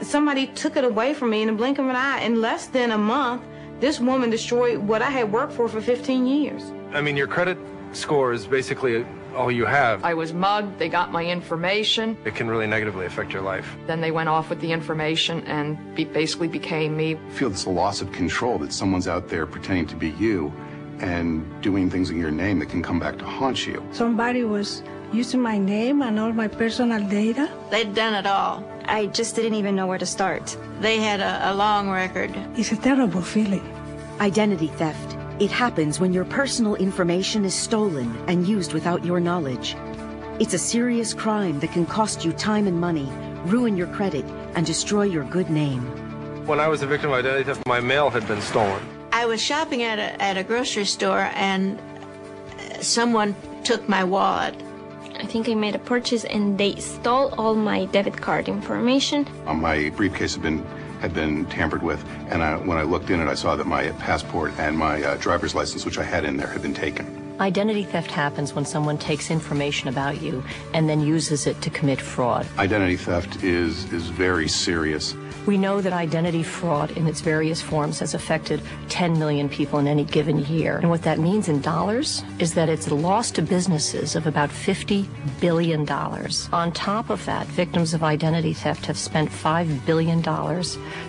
somebody took it away from me in the blink of an eye. In less than a month, this woman destroyed what I had worked for 15 years. I mean, your credit score is basically all you have. I was mugged, they got my information. It can really negatively affect your life. Then they went off with the information and basically became me. I feel it's a loss of control that someone's out there pretending to be you and doing things in your name that can come back to haunt you. Somebody was using my name and all my personal data. They'd done it all. I just didn't even know where to start. They had a long record. It's a terrible feeling. Identity theft. It happens when your personal information is stolen and used without your knowledge. It's a serious crime that can cost you time and money, ruin your credit, and destroy your good name. When I was a victim of identity theft, my mail had been stolen. I was shopping at a grocery store and someone took my wallet. I think I made a purchase and they stole all my debit card information. My briefcase had been tampered with, and when I looked in it, I saw that my passport and my driver's license, which I had in there, had been taken. Identity theft happens when someone takes information about you and then uses it to commit fraud. Identity theft is very serious. We know that identity fraud in its various forms has affected 10 million people in any given year. And what that means in dollars is that it's a loss to businesses of about $50 billion. On top of that, victims of identity theft have spent $5 billion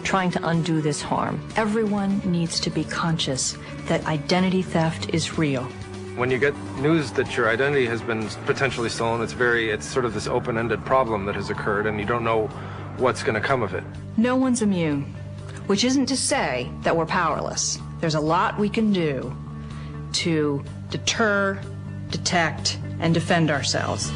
trying to undo this harm. Everyone needs to be conscious that identity theft is real. When you get news that your identity has been potentially stolen, it's sort of this open-ended problem that has occurred, and you don't know what's going to come of it. No one's immune, which isn't to say that we're powerless. There's a lot we can do to deter, detect, and defend ourselves.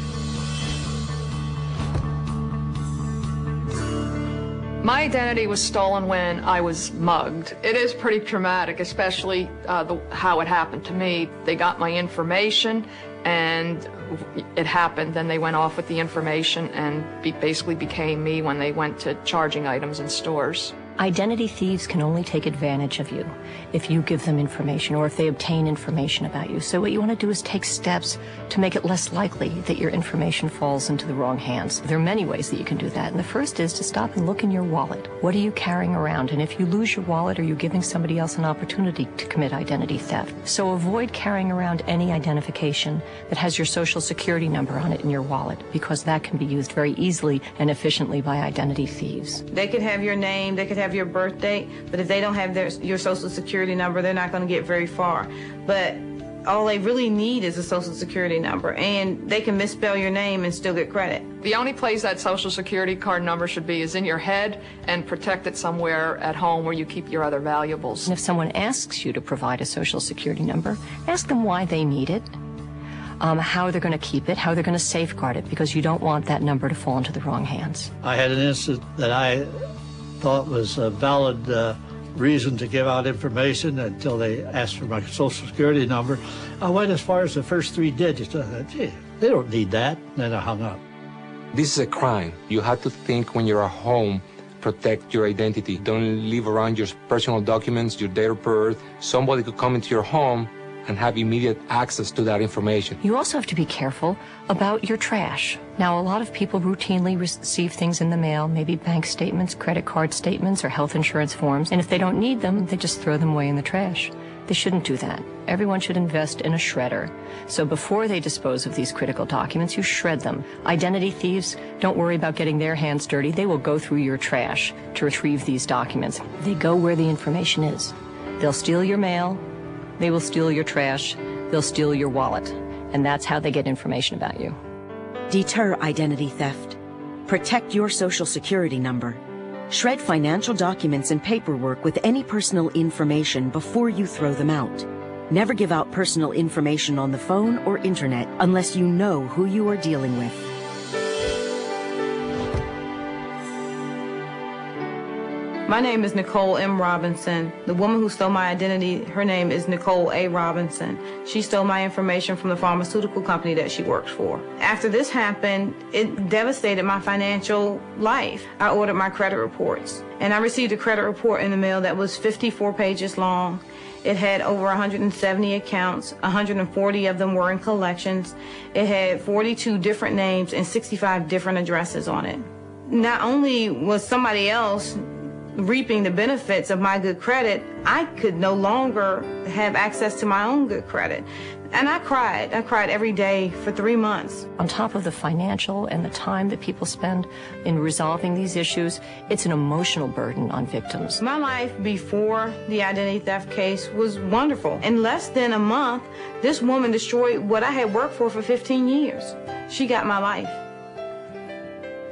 My identity was stolen when I was mugged. It is pretty traumatic, especially how it happened to me. They got my information and it happened. Then they went off with the information and basically became me when they went to charging items in stores. Identity thieves can only take advantage of you if you give them information or if they obtain information about you. So what you want to do is take steps to make it less likely that your information falls into the wrong hands. There are many ways that you can do that. And the first is to stop and look in your wallet. What are you carrying around? And if you lose your wallet, are you giving somebody else an opportunity to commit identity theft? So avoid carrying around any identification that has your social security number on it in your wallet, because that can be used very easily and efficiently by identity thieves. They could have your name, they could have your birth date, but if they don't have your social security number, they're not going to get very far. But all they really need is a social security number, and they can misspell your name and still get credit. The only place that social security card number should be is in your head and protected somewhere at home where you keep your other valuables. And if someone asks you to provide a social security number, ask them why they need it, how they're going to keep it, how they're going to safeguard it, because you don't want that number to fall into the wrong hands. I had an incident that I thought was a valid reason to give out information until they asked for my social security number. I went as far as the first 3 digits. I thought, gee, they don't need that. And then I hung up. This is a crime. You have to think when you're at home, protect your identity. Don't leave around your personal documents, your date of birth. Somebody could come into your home and have immediate access to that information. You also have to be careful about your trash. Now, a lot of people routinely receive things in the mail, maybe bank statements, credit card statements, or health insurance forms, and if they don't need them, they just throw them away in the trash. They shouldn't do that. Everyone should invest in a shredder. So before they dispose of these critical documents, you shred them. Identity thieves, don't worry about getting their hands dirty. They will go through your trash to retrieve these documents. They go where the information is. They'll steal your mail, they will steal your trash, they'll steal your wallet, and that's how they get information about you. Deter identity theft. Protect your social security number. Shred financial documents and paperwork with any personal information before you throw them out. Never give out personal information on the phone or internet unless you know who you are dealing with. My name is Nicole M. Robinson. The woman who stole my identity, her name is Nicole A. Robinson. She stole my information from the pharmaceutical company that she works for. After this happened, it devastated my financial life. I ordered my credit reports, and I received a credit report in the mail that was 54 pages long. It had over 170 accounts, 140 of them were in collections. It had 42 different names and 65 different addresses on it. not only was somebody else reaping the benefits of my good credit, I could no longer have access to my own good credit. And I cried. I cried every day for 3 months. On top of the financial and the time that people spend in resolving these issues, it's an emotional burden on victims. My life before the identity theft case was wonderful. In less than a month, this woman destroyed what I had worked for 15 years. She got my life.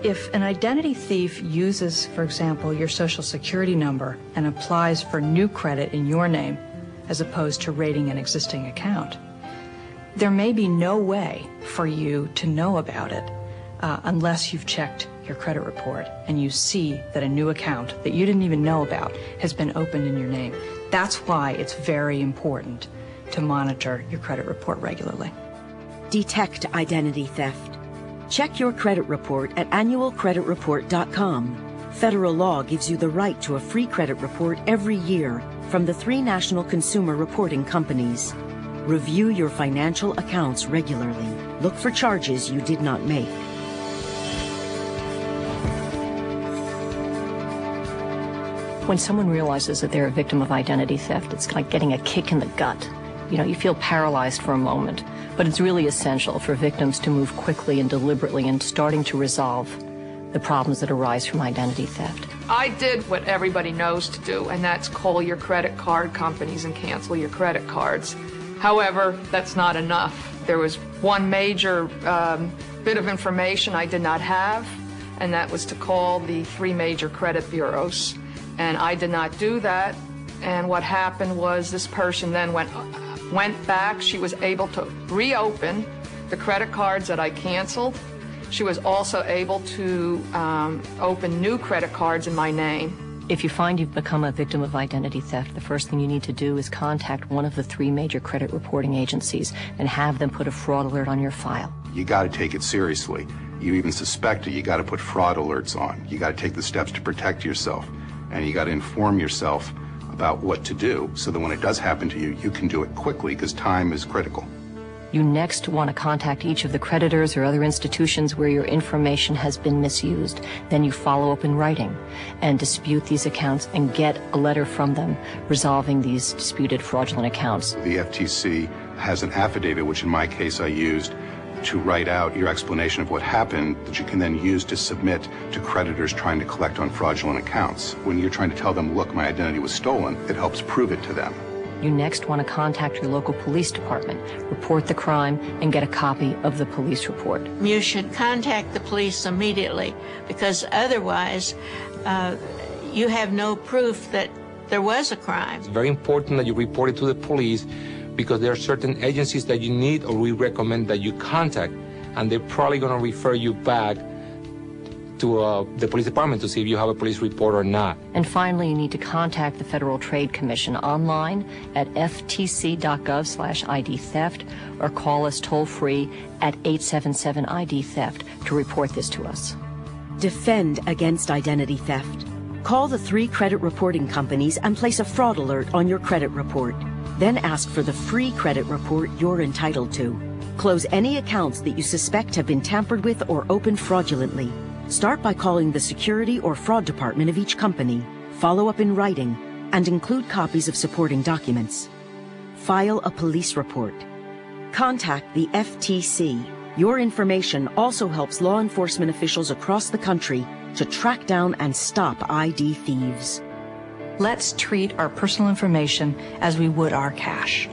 If an identity thief uses, for example, your Social Security number and applies for new credit in your name, as opposed to raiding an existing account, there may be no way for you to know about it unless you've checked your credit report and you see that a new account that you didn't even know about has been opened in your name. That's why it's very important to monitor your credit report regularly. Detect identity theft. Check your credit report at annualcreditreport.com. Federal law gives you the right to a free credit report every year from the 3 national consumer reporting companies. Review your financial accounts regularly. Look for charges you did not make. When someone realizes that they're a victim of identity theft, it's like getting a kick in the gut. You know, you feel paralyzed for a moment, but it's really essential for victims to move quickly and deliberately in starting to resolve the problems that arise from identity theft. I did what everybody knows to do, and that's call your credit card companies and cancel your credit cards. However, that's not enough. There was one major bit of information I did not have, and that was to call the 3 major credit bureaus. And I did not do that, and what happened was this person then went back. She was able to reopen the credit cards that I canceled. She was also able to open new credit cards in my name. If you find you've become a victim of identity theft, the first thing you need to do is contact one of the 3 major credit reporting agencies and have them put a fraud alert on your file. You got to take it seriously. You even suspect it, you got to put fraud alerts on. You got to take the steps to protect yourself, and you got to inform yourself about what to do so that when it does happen to you, you can do it quickly because time is critical. You next want to contact each of the creditors or other institutions where your information has been misused. Then you follow up in writing and dispute these accounts and get a letter from them resolving these disputed fraudulent accounts. The FTC has an affidavit, which in my case I used, to write out your explanation of what happened that you can then use to submit to creditors trying to collect on fraudulent accounts. When you're trying to tell them, look, my identity was stolen, it helps prove it to them. You next want to contact your local police department, report the crime, and get a copy of the police report. You should contact the police immediately because otherwise you have no proof that there was a crime. It's very important that you report it to the police because there are certain agencies that you need or we recommend that you contact, and they're probably going to refer you back to the police department to see if you have a police report or not. And finally, you need to contact the Federal Trade Commission online at ftc.gov/ID theft or call us toll-free at 877-ID theft to report this to us. Defend against identity theft. Call the 3 credit reporting companies and place a fraud alert on your credit report. Then ask for the free credit report you're entitled to. Close any accounts that you suspect have been tampered with or opened fraudulently. Start by calling the security or fraud department of each company, follow up in writing, and include copies of supporting documents. File a police report. Contact the FTC. Your information also helps law enforcement officials across the country to track down and stop ID thieves. Let's treat our personal information as we would our cash.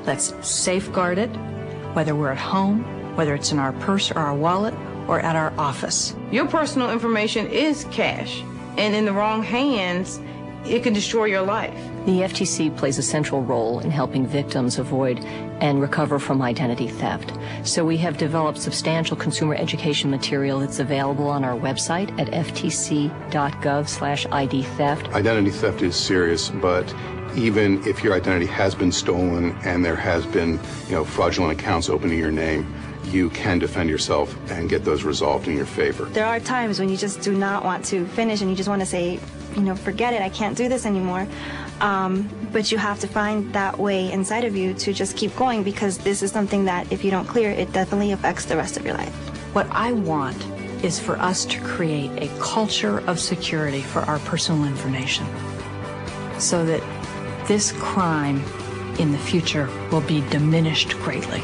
Let's safeguard it, whether we're at home, whether it's in our purse or our wallet, or at our office. Your personal information is cash, and in the wrong hands, it can destroy your life. The FTC plays a central role in helping victims avoid and recover from identity theft. So we have developed substantial consumer education material that's available on our website at ftc.gov/ID theft. Identity theft is serious, but even if your identity has been stolen and there has been, fraudulent accounts open in your name, you can defend yourself and get those resolved in your favor. There are times when you just do not want to finish and you just want to say, forget it, I can't do this anymore. But you have to find that way inside of you to just keep going because this is something that if you don't clear, it definitely affects the rest of your life. What I want is for us to create a culture of security for our personal information so that this crime in the future will be diminished greatly.